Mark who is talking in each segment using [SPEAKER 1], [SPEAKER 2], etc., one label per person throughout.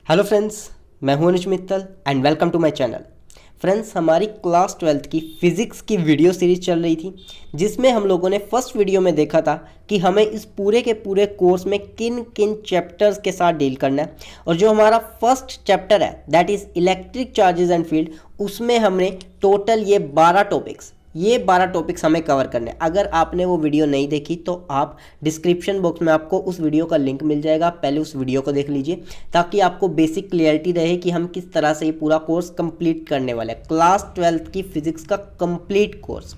[SPEAKER 1] Hello friends, मैं हूं Anuj Mittal and welcome to my channel. Friends, हमारी क्लास 12th की फिज़िक्स की वीडियो सीरीज चल रही थी, जिसमें हम लोगों ने फर्स्ट वीडियो में देखा था कि हमें इस पूरे के पूरे कोर्स में किन किन चैप्टर्स के साथ डील करना है। और जो हमारा फर्स्ट चैप्टर है that is electric charges and field, उसमें हमने टोटल ये 12 टॉपिक्स हमें कवर करने हैं। अगर आपने वो वीडियो नहीं देखी तो आप डिस्क्रिप्शन बॉक्स में आपको उस वीडियो का लिंक मिल जाएगा, पहले उस वीडियो को देख लीजिए ताकि आपको बेसिक क्लियरिटी रहे कि हम किस तरह से ये पूरा कोर्स कंप्लीट करने वाले हैं, क्लास 12th की फिजिक्स का कंप्लीट कोर्स।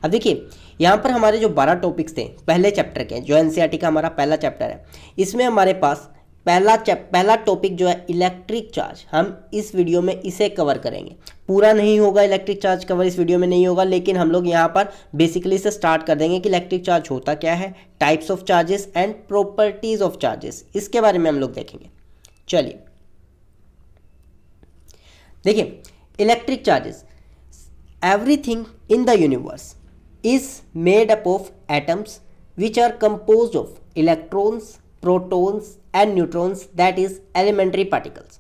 [SPEAKER 1] अब देखिए, यहाँ पर हमारे जो 12 टॉपिक्स थे पहले चैप्टर के, जो एनसीईआरटी का हमारा पहला चैप्टर है, इसमें हमारे पास पहला टॉपिक जो है इलेक्ट्रिक चार्ज, हम इस वीडियो में इसे कवर करेंगे। पूरा नहीं होगा, इलेक्ट्रिक चार्ज कवर इस वीडियो में नहीं होगा, लेकिन हम लोग यहाँ पर बेसिकली से स्टार्ट कर देंगे कि इलेक्ट्रिक चार्ज होता क्या है, types of charges and properties of charges, इसके बारे में हम लोग देखेंगे। चलिए देखिए, electric charges, everything in the universe is made up of atoms which are composed of electrons, protons and neutrons, that is elementary particles.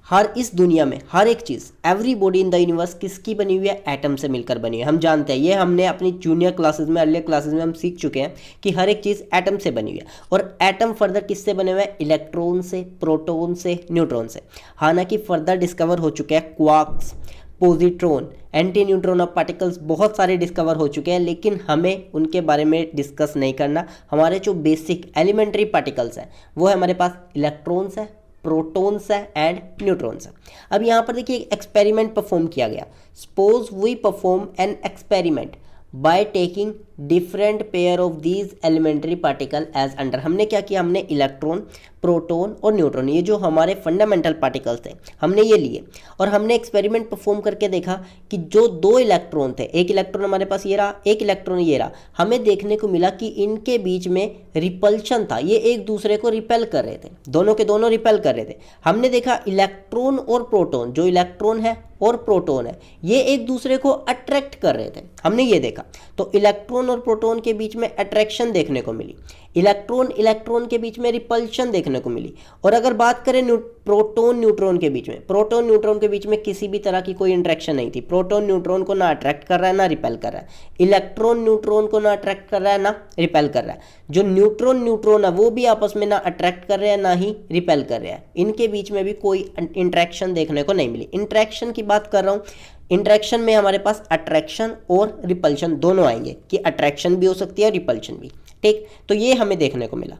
[SPEAKER 1] हर इस दुनिया में हर एक चीज़, every body in the universe किसकी बनी हुई है? एटम से मिलकर बनी हुई है। हम जानते हैं, ये हमने अपनी जूनियर क्लासेस में, अर्लियर क्लासेस में हम सीख चुके हैं कि हर एक चीज़ एटम से बनी हुई है। और एटम फर्दर किससे बने हुए हैं? इलेक्ट्रॉन से, प्रोटॉन से, न्यूट्रॉन से। हालांकि फर्दर डिस्कवर हो चुके हैं quarks, positron, anti neutron of particles, बहुत सारे डिस्कवर हो चुके हैं, लेकिन हमें उनके बारे में डिस्कस नहीं करना। हमारे जो बेसिक एलिमेंट्री पार्टिकल्स हैं वो है हमारे पास इलेक्ट्रॉन्स है, प्रोटॉन्स है एंड न्यूट्रॉन्स है। अब यहाँ पर देखिए, एक एक्सपेरिमेंट परफॉर्म किया गया। Suppose we perform an experiment by taking different pair of these elementary particle as under. हमने क्या किया? हमने इलेक्ट्रॉन, प्रोटॉन और न्यूट्रॉन, ये जो हमारे फंडामेंटल पार्टिकल्स थे, हमने ये लिए और हमने एक्सपेरिमेंट परफॉर्म करके देखा कि जो दो इलेक्ट्रॉन थे, एक इलेक्ट्रॉन हमारे पास ये रहा, एक इलेक्ट्रॉन ये रहा, हमें देखने को मिला कि इनके बीच में रिपल्शन था। ये एक दूसरे को रिपेल कर रहे थे, दोनों के दोनों रिपेल कर रहे थे। हमने देखा इलेक्ट्रॉन और प्रोटॉन, जो इलेक्ट्रॉन है और प्रोटॉन है, ये एक दूसरे को अट्रैक्ट कर रहे थे, हमने ये देखा। तो इलेक्ट्रॉन और प्रोटॉन के बीच में अट्रैक्शन देखने को मिली, इलेक्ट्रॉन के बीच में रिपल्शन देखने को मिली। और अगर बात करें प्रोटॉन न्यूट्रॉन के बीच में, प्रोटॉन न्यूट्रॉन के बीच में किसी भी तरह की कोई इंटरेक्शन नहीं थी। प्रोटॉन न्यूट्रॉन को ना अट्रैक्ट कर रहा है ना रिपेल कर रहा है, इलेक्ट्रॉन न्यूट्रॉन को ना अट्रैक्ट कर रहा है ना रिपेल कर रहा है। जो न्यूट्रॉन है वो भी आपस में ना अट्रैक्ट कर रहे हैं ना ही रिपेल कर रहे हैं, इनके बीच में भी कोई इंटरेक्शन देखने को नहीं मिली। इंटरेक्शन की बात कर रहा हूँ, इंटरेक्शन में हमारे पास अट्रैक्शन और रिपल्शन दोनों आएंगे कि अट्रैक्शन भी हो सकती है और रिपल्शन भी, ठीक। तो ये हमें देखने को मिला।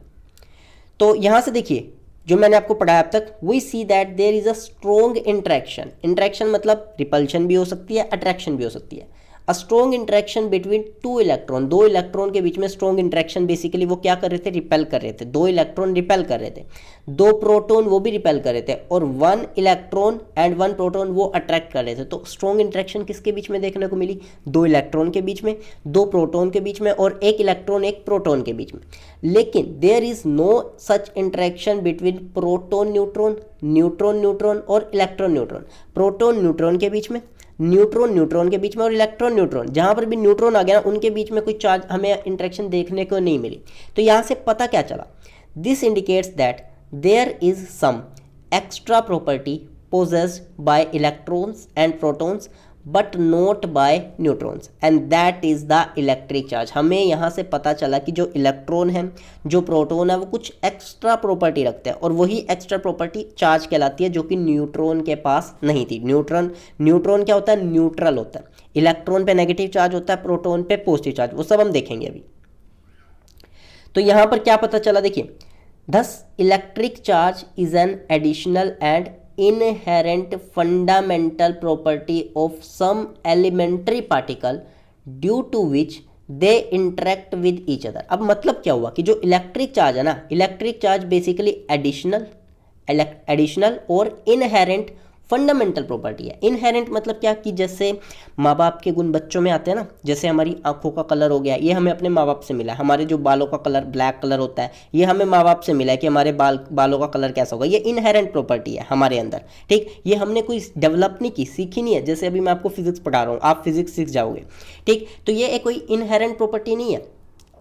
[SPEAKER 1] तो यहां से देखिए, जो मैंने आपको पढ़ाया अब तक, we see that there is a strong interaction. Interaction मतलब रिपल्शन भी हो सकती है, अट्रैक्शन भी हो सकती है। A strong interaction between two electron, दो इलेक्ट्रॉन के बीच में स्ट्रॉन्ग इंटरेक्शन, बेसिकली वो क्या कर रहे थे? रिपेल कर रहे थे। दो इलेक्ट्रॉन रिपेल कर रहे थे, दो प्रोटॉन वो भी रिपेल कर रहे थे, और one electron and one proton वो अट्रैक्ट कर रहे थे। तो स्ट्रॉन्ग इंटरेक्शन किसके बीच में देखने को मिली? दो इलेक्ट्रॉन के बीच में, दो प्रोटॉन के बीच में, और एक इलेक्ट्रॉन एक प्रोटॉन के बीच में। लेकिन there is no such interaction between proton neutron, neutron neutron और इलेक्ट्रॉन न्यूट्रॉन। प्रोटॉन न्यूट्रॉन के बीच में, न्यूट्रॉन न्यूट्रॉन के बीच में, और इलेक्ट्रॉन न्यूट्रॉन, जहां पर भी न्यूट्रॉन आ गया ना, उनके बीच में कोई चार्ज हमें इंटरेक्शन देखने को नहीं मिली। तो यहां से पता क्या चला? This indicates that there is some extra property possessed by electrons and protons but not by neutrons and that is the electric charge। हमें यहाँ से पता चला कि जो इलेक्ट्रॉन है, जो प्रोटॉन है, वो कुछ एक्स्ट्रा प्रॉपर्टी रखते हैं, और वही एक्स्ट्रा प्रॉपर्टी चार्ज कहलाती है, जो कि न्यूट्रॉन के पास नहीं थी। न्यूट्रॉन क्या होता है? न्यूट्रल होता है। इलेक्ट्रॉन पे नेगेटिव चार्ज होता है, प्रोटॉन पे पॉजिटिव चार्ज, वो सब हम देखेंगे अभी। तो यहाँ पर क्या पता चला? देखिए, thus electric charge is an additional and inherent fundamental property of some elementary particle due to which they interact with each other। अब मतलब क्या हुआ कि जो इलेक्ट्रिक चार्ज है ना, इलेक्ट्रिक चार्ज बेसिकली एडिशनल और इनहेरेंट फंडामेंटल प्रॉपर्टी है। इनहेरेंट मतलब क्या कि जैसे माँ बाप के गुण बच्चों में आते हैं ना, जैसे हमारी आंखों का कलर हो गया, ये हमें अपने माँ बाप से मिला है। हमारे जो बालों का कलर ब्लैक कलर होता है, ये हमें माँ बाप से मिला है कि हमारे बालों का कलर कैसा होगा। ये इनहेरेंट प्रॉपर्टी है हमारे अंदर, ठीक। ये हमने कोई डेवलप नहीं की, सीखी नहीं है। जैसे अभी मैं आपको फिजिक्स पढ़ा रहा हूँ, आप फिजिक्स सीख जाओगे, ठीक। तो ये कोई इनहेरेंट प्रॉपर्टी नहीं है,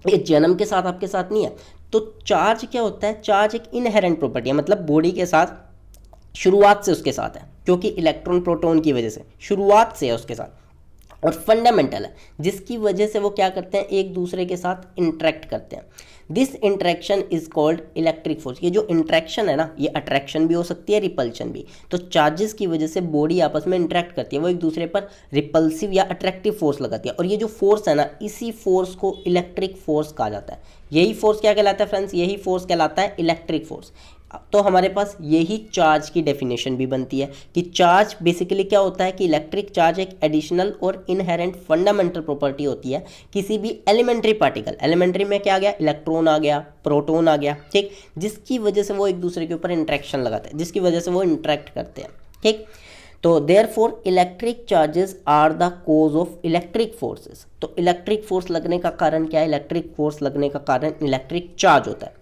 [SPEAKER 1] ये जन्म के साथ आपके साथ नहीं है। तो चार्ज क्या होता है? चार्ज एक इनहेरेंट प्रॉपर्टी है, मतलब बॉडी के साथ शुरुआत से उसके साथ है, क्योंकि इलेक्ट्रॉन प्रोटॉन की वजह से शुरुआत से है उसके साथ, और फंडामेंटल है जिसकी वजह से वो क्या करते हैं, एक दूसरे के साथ इंटरेक्ट करते हैं। This interaction is called electric force. ये जो इंटरेक्शन है ना, ये अट्रैक्शन भी हो सकती है, रिपल्शन भी। तो चार्जेस की वजह से बॉडी आपस में इंटरेक्ट करती है, वो एक दूसरे पर रिपल्सिव या अट्रैक्टिव फोर्स लगाती है, और ये जो फोर्स है ना, इसी फोर्स को इलेक्ट्रिक फोर्स कहा जाता है। यही फोर्स क्या कहलाता है फ्रेंड्स, यही फोर्स कहलाता है इलेक्ट्रिक फोर्स। तो हमारे पास यही चार्ज की डेफिनेशन भी बनती है कि चार्ज बेसिकली क्या होता है कि इलेक्ट्रिक चार्ज एक एडिशनल और इनहेरेंट फंडामेंटल प्रॉपर्टी होती है किसी भी एलिमेंट्री पार्टिकल। एलिमेंट्री में क्या आ गया, इलेक्ट्रॉन आ गया, प्रोटॉन आ गया, ठीक, जिसकी वजह से वो एक दूसरे के ऊपर इंटरेक्शन लगाते हैं, जिसकी वजह से वो इंटरेक्ट करते हैं, ठीक। तो therefore electric charges are the cause of electric forces. तो इलेक्ट्रिक फोर्स लगने का कारण क्या है, इलेक्ट्रिक फोर्स लगने का कारण इलेक्ट्रिक चार्ज होता है।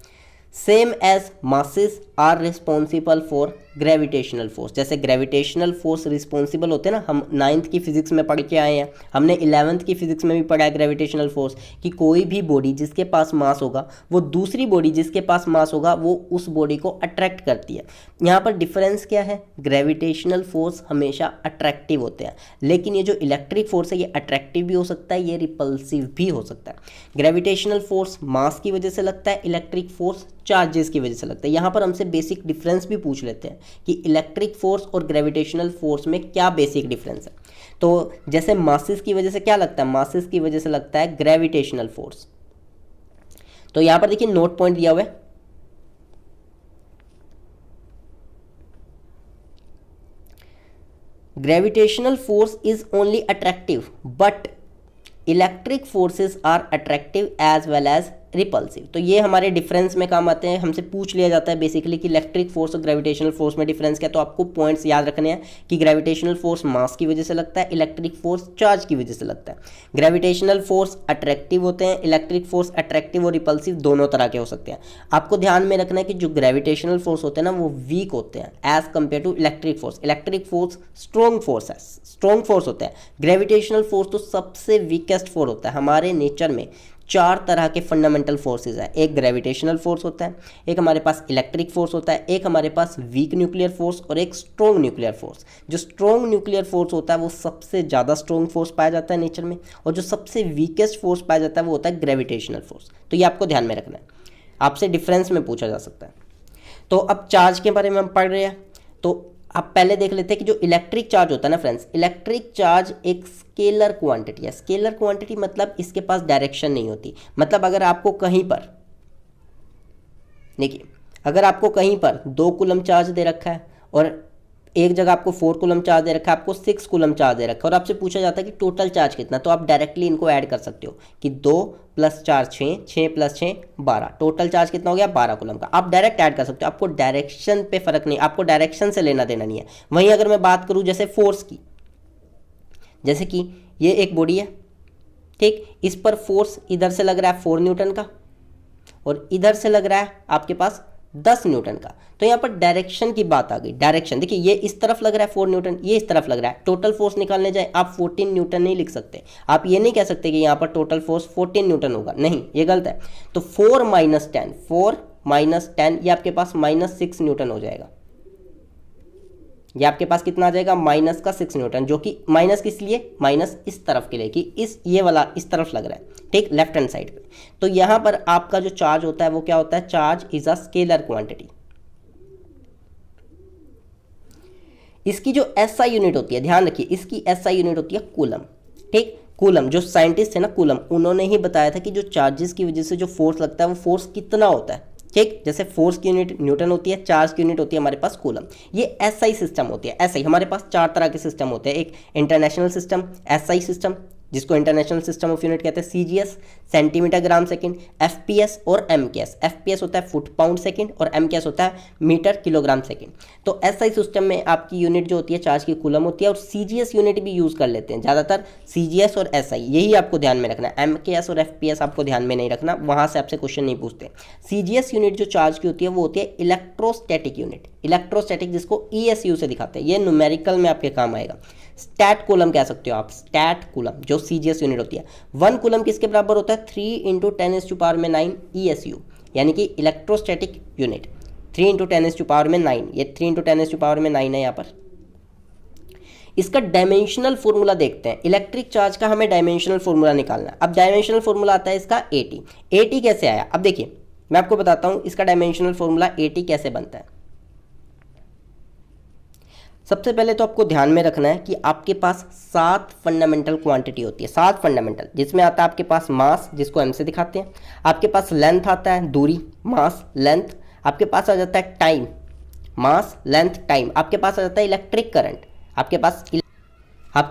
[SPEAKER 1] Same as masses are responsible for gravitational force. जैसे ग्रेविटेशनल फोर्स रिस्पॉन्सिबल होते हैं ना, हम 9th की फिजिक्स में पढ़ के आए हैं, हमने 11th की फिजिक्स में भी पढ़ा है ग्रेविटेशनल फोर्स, कि कोई भी बॉडी जिसके पास मास होगा वो दूसरी बॉडी जिसके पास मास होगा वो उस बॉडी को अट्रैक्ट करती है। यहाँ पर डिफरेंस क्या है, ग्रेविटेशनल फोर्स हमेशा अट्रैक्टिव होते हैं, लेकिन ये जो इलेक्ट्रिक फोर्स है ये अट्रैक्टिव भी हो सकता है, ये रिपल्सिव भी हो सकता है। ग्रेविटेशनल फोर्स मास की वजह से लगता है, इलेक्ट्रिक फोर्स चार्जेस की वजह से लगता है। यहाँ पर हमसे बेसिक डिफरेंस भी पूछ लेते हैं कि इलेक्ट्रिक फोर्स और ग्रेविटेशनल फोर्स में क्या बेसिक डिफरेंस है। तो जैसे मासेस की वजह से क्या लगता है, मासेस की वजह से लगता है ग्रेविटेशनल फोर्स। तो यहाँ पर देखिए नोट पॉइंट दिया हुआ है, gravitational force is only attractive but electric forces are attractive as well as repulsive. तो ये हमारे डिफरेंस में काम आते हैं। हमसे पूछ लिया जाता है बेसिकली कि इलेक्ट्रिक फोर्स और ग्रेविटेशनल फोर्स में डिफरेंस क्या है, तो आपको पॉइंट्स याद रखने हैं कि ग्रेविटेशनल फोर्स मास की वजह से लगता है, इलेक्ट्रिक फोर्स चार्ज की वजह से लगता है। ग्रेविटेशनल फोर्स अट्रैक्टिव होते हैं, इलेक्ट्रिक फोर्स अट्रैक्टिव और रिपल्सिव दोनों तरह के हो सकते हैं। आपको ध्यान में रखना है कि जो ग्रेविटेशनल फोर्स होते हैं ना वो वीक होते हैं as compare to electric force. Electric force strong force है, स्ट्रॉन्ग फोर्स होता है। ग्रेविटेशनल फोर्स तो सबसे वीकेस्ट फोर्स होता है। हमारे नेचर में 4 तरह के फंडामेंटल फोर्सेस हैं। एक ग्रेविटेशनल फोर्स होता है, एक हमारे पास इलेक्ट्रिक फोर्स होता है, एक हमारे पास वीक न्यूक्लियर फोर्स और एक स्ट्रॉन्ग न्यूक्लियर फोर्स। जो स्ट्रॉन्ग न्यूक्लियर फोर्स होता है वो सबसे ज़्यादा स्ट्रॉन्ग फोर्स पाया जाता है नेचर में, और जो सबसे वीकेस्ट फोर्स पाया जाता है वो होता है ग्रेविटेशनल फोर्स। तो ये आपको ध्यान में रखना है, आपसे डिफरेंस में पूछा जा सकता है। तो अब चार्ज के बारे में हम पढ़ रहे हैं, तो आप पहले देख लेते हैं कि जो इलेक्ट्रिक चार्ज होता है ना फ्रेंड्स, इलेक्ट्रिक चार्ज एक स्केलर क्वांटिटी है। स्केलर क्वांटिटी मतलब इसके पास डायरेक्शन नहीं होती। मतलब अगर आपको कहीं पर, देखिए, अगर आपको कहीं पर 2 कूलम चार्ज दे रखा है और एक जगह आपको 4 कूलम चार्ज दे रखा है, आपको 6 कूलम चार्ज दे रखा है, और आपसे पूछा जाता है कि टोटल चार्ज कितना, तो आप डायरेक्टली इनको ऐड कर सकते हो कि 2 + 4 6, 6 + 6 12, टोटल चार्ज कितना हो गया 12 कूलम का। आप डायरेक्ट ऐड कर सकते हो, आपको डायरेक्शन पे फर्क नहीं, आपको डायरेक्शन से लेना देना नहीं है। वहीं अगर मैं बात करूँ जैसे फोर्स की, जैसे कि ये एक बॉडी है, ठीक, इस पर फोर्स इधर से लग रहा है 4 न्यूटन का और इधर से लग रहा है आपके पास 10 न्यूटन का। तो यहाँ पर डायरेक्शन की बात आ गई। डायरेक्शन देखिए, ये इस तरफ लग रहा है 4 न्यूटन, ये इस तरफ लग रहा है। टोटल फोर्स निकालने जाए आप 14 न्यूटन नहीं लिख सकते। आप ये नहीं कह सकते कि यहाँ पर टोटल फोर्स 14 न्यूटन होगा, नहीं, ये गलत है। तो 4 - 10 ये आपके पास -6 न्यूटन हो जाएगा। ये आपके पास कितना आ जाएगा, -6 न्यूटन, जो कि माइनस किस लिए, माइनस इस तरफ के लिए कि ये वाला इस तरफ लग रहा है, ठीक, लेफ्ट हैंड साइड पे। तो यहाँ पर आपका जो चार्ज होता है वो क्या होता है, charge is a scalar quantity. इसकी जो एसआई यूनिट होती है, ध्यान रखिए, इसकी एसआई यूनिट होती है कूलम, ठीक। कूलम, जो साइंटिस्ट है ना कूलम, उन्होंने ही बताया था कि जो चार्जेस की वजह से जो फोर्स लगता है वो फोर्स कितना होता है, ठीक। जैसे फोर्स की यूनिट न्यूटन होती है, चार्ज की यूनिट होती है हमारे पास कूलम। ये एसआई सिस्टम होती है। एसआई हमारे पास 4 तरह के सिस्टम होते हैं। एक इंटरनेशनल सिस्टम, एसआई सिस्टम जिसको इंटरनेशनल सिस्टम ऑफ यूनिट कहते हैं, CGS centimetre gram second, FPS और एमकेएस। एफपीएस होता है फुट पाउंड सेकंड और एमकेएस होता है मीटर किलोग्राम सेकंड। तो एसआई सिस्टम में आपकी यूनिट जो होती है चार्ज की कूलम होती है, और सीजीएस यूनिट भी यूज़ कर लेते हैं ज़्यादातर, सीजीएस और एसआई, यही आपको ध्यान में रखना है। एमकेएस और एफपीएस आपको ध्यान में नहीं रखना, वहाँ से आपसे क्वेश्चन नहीं पूछते। सीजीएस यूनिट जो चार्ज की होती है वो होती है इलेक्ट्रोस्टैटिक यूनिट। इलेक्ट्रोस्टैटिक जिसको ईएसयू से दिखाते हैं, ये न्यूमेरिकल में आपके काम आएगा। स्टैट कूलम कह सकते हो आप, स्टैट कूलम जो सीजीएस यूनिट होती है। 1 कूलम किसके बराबर होता है, 3 × 10⁻⁹ ESU, यानी कि इलेक्ट्रोस्टैटिक यूनिट। 3 इंटू 10⁻⁹ ये 3 इंटू 10⁻⁹ है यहाँ पर। इसका डायमेंशनल फॉर्मूला देखते हैं। इलेक्ट्रिक चार्ज का हमें डायमेंशनल फॉर्मूला निकालना है। अब डायमेंशनल फॉर्मूला आता है इसका AT। AT कैसे आया, अब देखिए मैं आपको बताता हूँ इसका डायमेंशनल फॉर्मूला AT कैसे बनता है। सबसे पहले तो आपको ध्यान में रखना है कि आपके पास 7 फंडामेंटल क्वांटिटी होती है, 7 फंडामेंटल, जिसमें आता है आपके पास मास, जिसको M से दिखाते हैं, आपके पास लेंथ आता है, दूरी, मास, लेंथ, आपके पास आ जाता है टाइम, मास, लेंथ, टाइम, आपके पास आ जाता है इलेक्ट्रिक करंट, आपके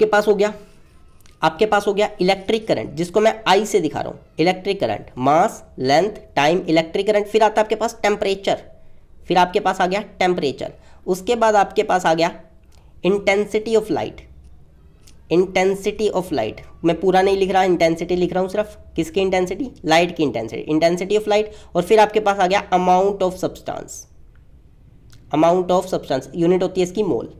[SPEAKER 1] पास हो गया इलेक्ट्रिक करंट, जिसको मैं I से दिखा रहा हूँ, इलेक्ट्रिक करंट, मास, लेंथ, टाइम, इलेक्ट्रिक करंट। फिर आता है आपके पास टेम्परेचर, फिर आपके पास आ गया टेम्परेचर। उसके बाद आपके पास आ गया intensity of light. Intensity of light मैं पूरा नहीं लिख रहा, इंटेंसिटी लिख रहा हूँ सिर्फ। किसकी इंटेंसिटी? लाइट की इंटेंसिटी, इंटेंसिटी ऑफ लाइट। और फिर आपके पास आ गया amount of substance. Amount of substance unit होती है इसकी मोल।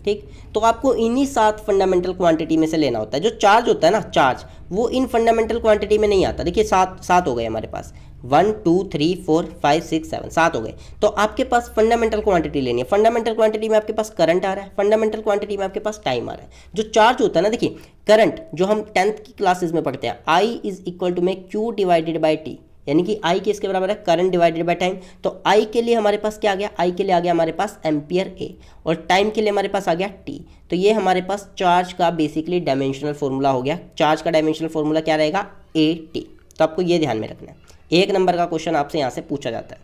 [SPEAKER 1] ठीक, तो आपको इन्हीं 7 फंडामेंटल क्वांटिटी में से लेना होता है। जो चार्ज होता है ना, चार्ज, वो इन फंडामेंटल क्वांटिटी में नहीं आता। देखिए 7 हो गए हमारे पास, 1 2 3 4 5 6 7 7 हो गए। तो आपके पास फंडामेंटल क्वांटिटी लेनी है। फंडामेंटल क्वांटिटी में आपके पास करंट आ रहा है, फंडामेंटल क्वांटिटी में आपके पास टाइम आ रहा है। जो चार्ज होता है ना, देखिए करंट जो हम 10th की क्लासेस में पढ़ते हैं, I इज इक्वल टू में Q डिवाइडेड बाई T, यानी कि I किसके बराबर है? Current divided by time. तो I के लिए हमारे पास क्या आ गया? I के लिए आ गया हमारे पास एम्पियर A, और टाइम के लिए हमारे पास आ गया T। तो ये हमारे पास चार्ज का बेसिकली डायमेंशनल फॉर्मूला हो गया। चार्ज का डायमेंशनल फॉर्मूला क्या रहेगा? AT। तो आपको ये ध्यान में रखना है, 1 नंबर का क्वेश्चन आपसे यहाँ से पूछा जाता है।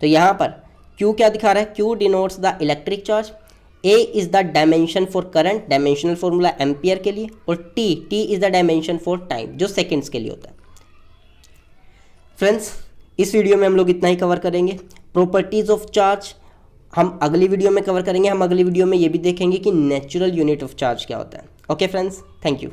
[SPEAKER 1] तो यहाँ पर Q क्या दिखा रहा है? Q denotes the electric charge, A is the dimension for current, dimensional formula ampere के लिए, और T is the dimension for time, जो सेकेंड्स के लिए होता है। फ्रेंड्स, इस वीडियो में हम लोग इतना ही कवर करेंगे। प्रॉपर्टीज ऑफ चार्ज हम अगली वीडियो में कवर करेंगे। हम अगली वीडियो में ये भी देखेंगे कि नेचुरल यूनिट ऑफ चार्ज क्या होता है। Okay friends, thank you.